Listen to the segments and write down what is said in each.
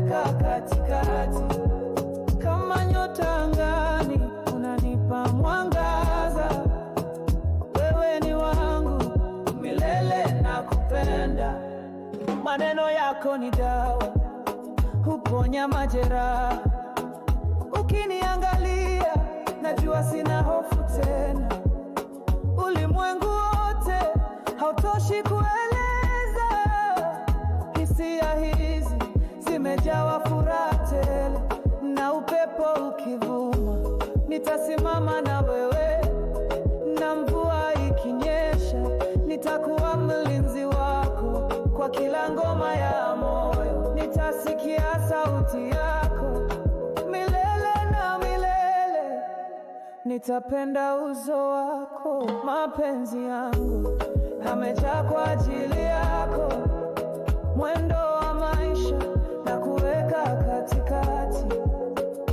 kuweka katikati. Kama nyota angani, unanipa mwangaza. Wewe ni wangu milele, nakupenda. Maneno yako ni dawa, huponya majeraha. Ukiniangalia najua sina hofu tena. Ulimwengu wote hautoshi kueleza. Hisia hizi zimejawa furaha tele, na upepo ukivuma nitasimama na wewe, na mvua ikinyesha nitakuwa mlinzi wako. Kwa kila ngoma ya moyo nitasikia sauti yako milele na milele. Nitapenda uso wako, mapenzi yangu yamejaa kwa ajili yako. Mwendo wa maisha na kuweka katikati.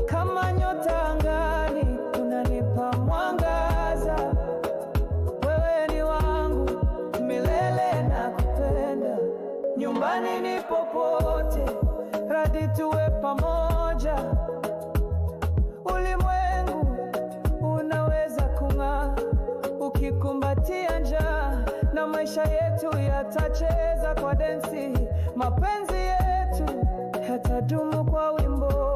Kama nyota angani, unanipa mwangaza. Wewe ni wangu milele, nakupenda. Nyumbani ni popote, radhi tuwe pamoja. Ulimwengu unaweza kung'aa ukikumbatia njaa, na maisha yetu yatacheza kwa densi. Mapenzi yetu yatadumu kwa wimbo.